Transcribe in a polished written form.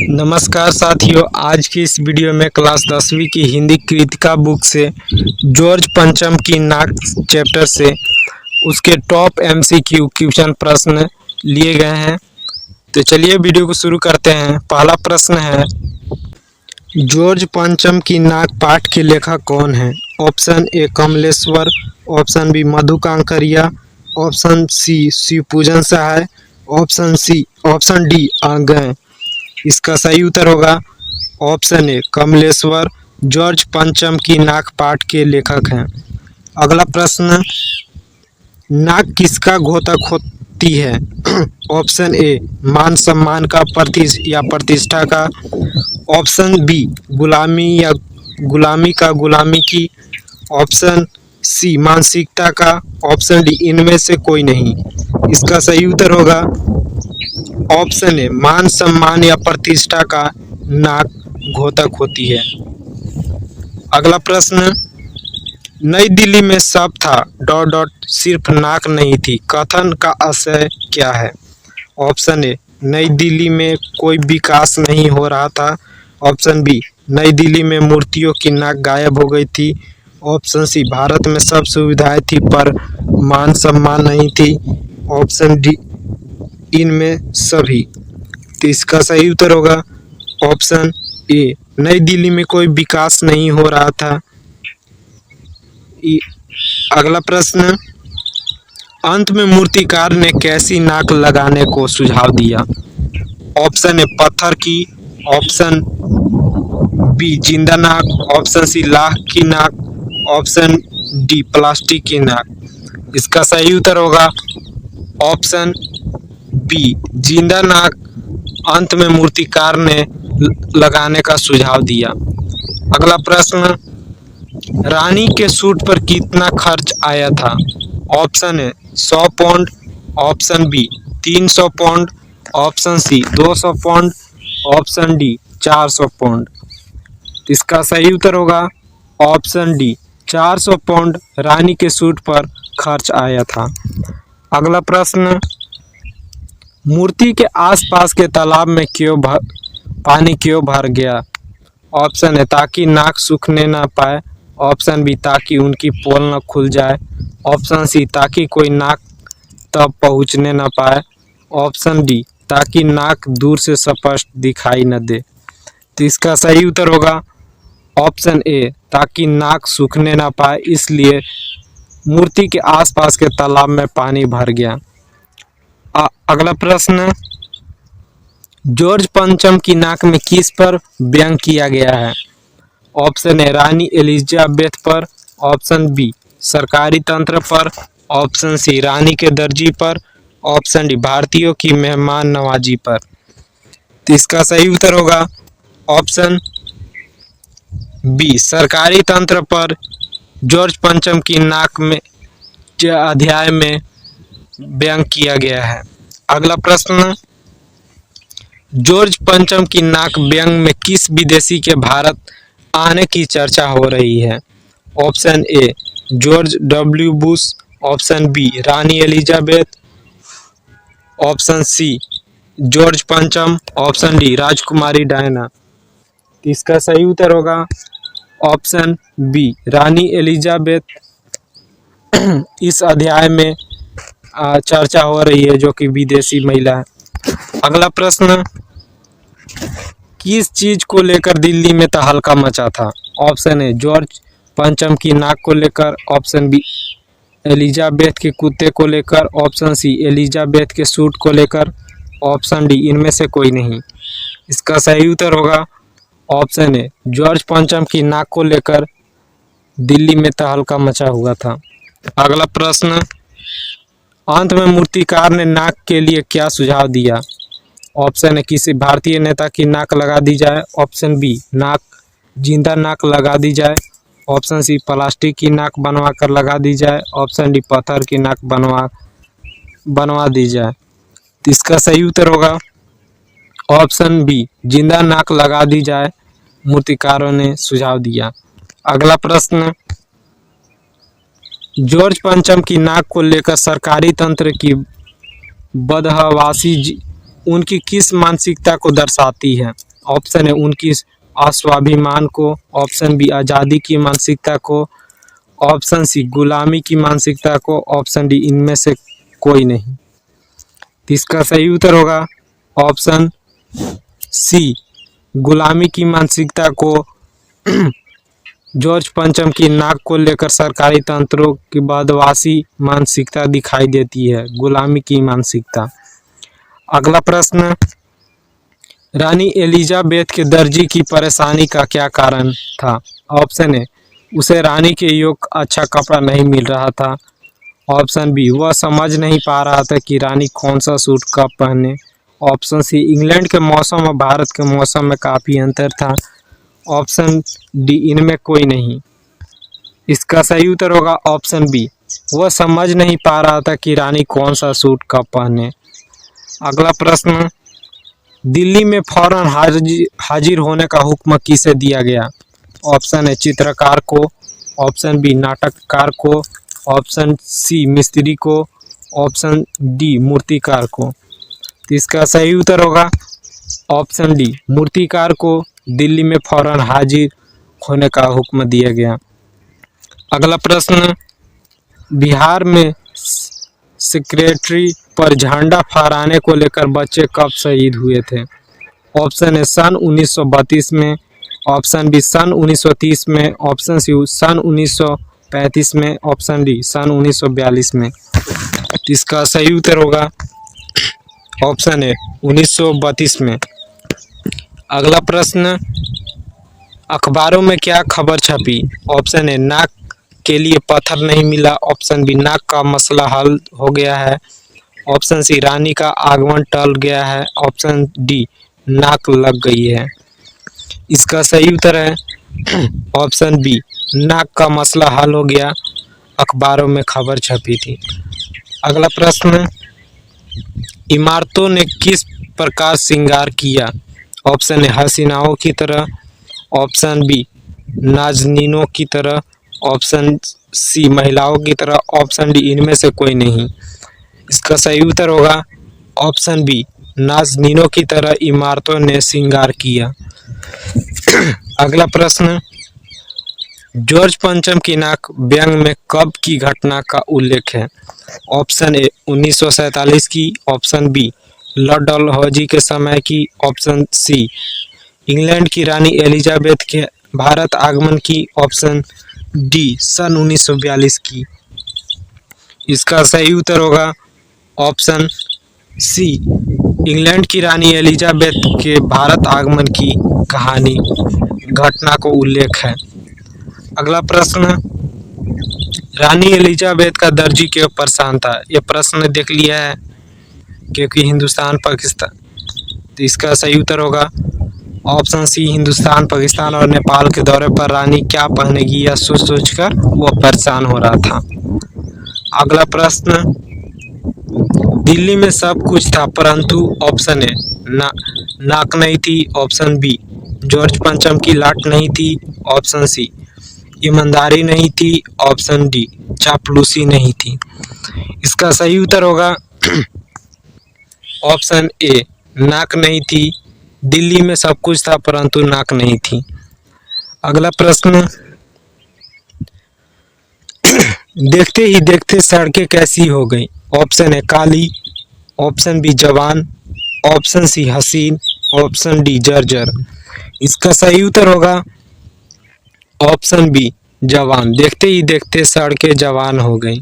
नमस्कार साथियों, आज की इस वीडियो में क्लास 10वीं की हिंदी कृतिका बुक से जॉर्ज पंचम की नाक चैप्टर से उसके टॉप एमसीक्यू क्वेश्चन प्रश्न लिए गए हैं। तो चलिए वीडियो को शुरू करते हैं। पहला प्रश्न है, जॉर्ज पंचम की नाक पाठ के लेखक कौन है? Option A Kamleshwar, option B Madhu Kankaria, option C Shivpujan Sahay, option D अगें। इसका सही उत्तर होगा ऑप्शन ए कमलेश्वर। जॉर्ज पंचम की नाक पाठ के लेखक हैं। अगला प्रश्न, नाक किसका घोतक होती है? ऑप्शन ए मान सम्मान का या प्रतिष्ठा का, ऑप्शन बी गुलामी या गुलामी का गुलामी की, ऑप्शन सी मानसिकता का, ऑप्शन डी इनमें से कोई नहीं। इसका सही उत्तर होगा ऑप्शन है मान सम्मान या प्रतिष्ठा का नाक घोतक होती है। अगला प्रश्न, नई दिल्ली में सब था ... सिर्फ नाक नहीं थी, कथन का आशय क्या है? ऑप्शन ए नई दिल्ली में कोई विकास नहीं हो रहा था, ऑप्शन बी नई दिल्ली में मूर्तियों की नाक गायब हो गई थी, ऑप्शन सी भारत में सब सुविधाएं थी पर मान सम्मान नहीं थी, ऑप्शन डी इनमें सभी। तो इसका सही उत्तर होगा ऑप्शन ए नई दिल्ली में कोई विकास नहीं हो रहा था। अगला प्रश्न, अंत में मूर्तिकार ने कैसी नाक लगाने को सुझाव दिया? ऑप्शन ए पत्थर की, ऑप्शन बी जिंदा नाक, ऑप्शन सी लाख की नाक, ऑप्शन डी प्लास्टिक की नाक। इसका सही उत्तर होगा ऑप्शन बी जिंदा नाक अंत में मूर्तिकार ने लगाने का सुझाव दिया। अगला प्रश्न, रानी के सूट पर कितना खर्च आया था? ऑप्शन है 100 pound, option B 300 pound, option C 200 pound, option D 400 pound. इसका सही उत्तर होगा ऑप्शन डी 400 पाउंड रानी के सूट पर खर्च आया था। अगला प्रश्न, मूर्ति के आसपास के तालाब में पानी क्यों भर गया? ऑप्शन है ताकि नाक सूखने ना पाए, ऑप्शन बी ताकि उनकी पोल न खुल जाए, ऑप्शन सी ताकि कोई नाक तक पहुंचने ना पाए, ऑप्शन डी ताकि नाक दूर से स्पष्ट दिखाई न दे। तो इसका सही उत्तर होगा ऑप्शन ए ताकि नाक सूखने ना पाए, इसलिए मूर्ति के आसपास के तालाब में पानी भर गया। अगला प्रश्न, जॉर्ज पंचम की नाक में किस पर व्यंग किया गया है? ऑप्शन ए रानी एलिजाबेथ पर, ऑप्शन बी सरकारी तंत्र पर, ऑप्शन सी रानी के दर्जी पर, ऑप्शन डी भारतीयों की मेहमान नवाजी पर। तो इसका सही उत्तर होगा ऑप्शन बी सरकारी तंत्र पर जॉर्ज पंचम की नाक में अध्याय में व्यंग किया गया है। अगला प्रश्न, जॉर्ज पंचम की नाक व्यंग में किस विदेशी के भारत आने की चर्चा हो रही है? Option A George W Bush, option B रानी एलिजाबेथ, ऑप्शन सी जॉर्ज पंचम, ऑप्शन डी राजकुमारी डायना। इसका सही उत्तर होगा ऑप्शन बी रानी एलिजाबेथ इस अध्याय में चर्चा हो रही है, जो कि विदेशी महिला है। अगला प्रश्न, किस चीज को लेकर दिल्ली में तहलका मचा था? ऑप्शन ए जॉर्ज पंचम की नाक को लेकर, ऑप्शन बी एलिजाबेथ के कुत्ते को लेकर, ऑप्शन सी एलिजाबेथ के सूट को लेकर, ऑप्शन डी इनमें से कोई नहीं। इसका सही उत्तर होगा ऑप्शन ए जॉर्ज पंचम की नाक को लेकर दिल्ली में तहलका मचा हुआ था। अगला प्रश्न, अंत में मूर्तिकार ने नाक के लिए क्या सुझाव दिया? ऑप्शन है किसी भारतीय नेता की नाक लगा दी जाए, ऑप्शन बी जिंदा नाक लगा दी जाए, ऑप्शन सी प्लास्टिक की नाक बनवा कर लगा दी जाए, ऑप्शन डी पत्थर की नाक बनवा दी जाए। तो इसका सही उत्तर होगा ऑप्शन बी जिंदा नाक लगा दी जाए, मूर्तिकारों ने सुझाव दिया। अगला प्रश्न, जॉर्ज पंचम की नाक को लेकर सरकारी तंत्र की बदहवासी उनकी किस मानसिकता को दर्शाती है? ऑप्शन है उनकी स्वाभिमान को, ऑप्शन बी आज़ादी की मानसिकता को, ऑप्शन सी गुलामी की मानसिकता को, ऑप्शन डी इनमें से कोई नहीं। तो इसका सही उत्तर होगा ऑप्शन सी गुलामी की मानसिकता को। जॉर्ज पंचम की नाक को लेकर सरकारी तंत्रों की बदवासी मानसिकता दिखाई देती है, गुलामी की मानसिकता। अगला प्रश्न, रानी एलिजाबेथ के दर्जी की परेशानी का क्या कारण था? ऑप्शन ए उसे रानी के योग अच्छा कपड़ा नहीं मिल रहा था, ऑप्शन बी वह समझ नहीं पा रहा था कि रानी कौन सा सूट कब पहने, ऑप्शन सी इंग्लैंड के मौसम और भारत के मौसम में काफ़ी अंतर था, ऑप्शन डी इनमें कोई नहीं। इसका सही उत्तर होगा ऑप्शन बी वह समझ नहीं पा रहा था कि रानी कौन सा सूट कब पहने। अगला प्रश्न, दिल्ली में फौरन हाजिर होने का हुक्म किसे दिया गया? ऑप्शन है चित्रकार को, ऑप्शन बी नाटककार को, ऑप्शन सी मिस्त्री को, ऑप्शन डी मूर्तिकार को। तो इसका सही उत्तर होगा ऑप्शन डी मूर्तिकार को दिल्ली में फौरन हाजिर होने का हुक्म दिया गया। अगला प्रश्न, बिहार में सेक्रेटरी पर झंडा फहराने को लेकर बच्चे कब शहीद हुए थे? ऑप्शन है सन 1932 में, ऑप्शन बी सन 1930 में, ऑप्शन सी सन 1935 में, ऑप्शन डी सन 1942 में। इसका सही उत्तर होगा ऑप्शन है 1932 में। अगला प्रश्न, अखबारों में क्या खबर छपी? ऑप्शन है नाक के लिए पत्थर नहीं मिला, ऑप्शन बी नाक का मसला हल हो गया है, ऑप्शन सी रानी का आगमन टल गया है, ऑप्शन डी नाक लग गई है। इसका सही उत्तर है ऑप्शन बी नाक का मसला हल हो गया, अखबारों में खबर छपी थी। अगला प्रश्न, इमारतों ने किस प्रकार श्रृंगार किया? ऑप्शन है हसीनाओं की तरह, ऑप्शन बी नाज़नीनों की तरह, ऑप्शन सी महिलाओं की तरह, ऑप्शन डी इनमें से कोई नहीं। इसका सही उत्तर होगा ऑप्शन बी नाज़नीनों की तरह इमारतों ने श्रृंगार किया। अगला प्रश्न, जॉर्ज पंचम की नाक व्यंग में कब की घटना का उल्लेख है? ऑप्शन ए 1947 की, ऑप्शन बी लॉर्ड डलहौजी के समय की, ऑप्शन सी इंग्लैंड की रानी एलिजाबेथ के भारत आगमन की, ऑप्शन डी सन 1942 की। इसका सही उत्तर होगा ऑप्शन सी इंग्लैंड की रानी एलिजाबेथ के भारत आगमन की कहानी घटना को उल्लेख है। अगला प्रश्न, रानी एलिजाबेथ का दर्जी क्यों परेशान था? ये प्रश्न देख लिया है क्योंकि हिंदुस्तान पाकिस्तान। तो इसका सही उत्तर होगा ऑप्शन सी हिंदुस्तान पाकिस्तान और नेपाल के दौरे पर रानी क्या पहनेगी यह सोच सोचकर वो परेशान हो रहा था। अगला प्रश्न, दिल्ली में सब कुछ था परंतु ऑप्शन ए नाक नहीं थी, ऑप्शन बी जॉर्ज पंचम की लाट नहीं थी, ऑप्शन सी ईमानदारी नहीं थी, ऑप्शन डी चापलूसी नहीं थी। इसका सही उत्तर होगा ऑप्शन ए नाक नहीं थी, दिल्ली में सब कुछ था परंतु नाक नहीं थी। अगला प्रश्न, देखते ही देखते सड़कें कैसी हो गई? ऑप्शन है काली, ऑप्शन बी जवान, ऑप्शन सी हसीन, ऑप्शन डी जर्जर। इसका सही उत्तर होगा ऑप्शन बी जवान। देखते ही देखते सड़कें जवान हो गई।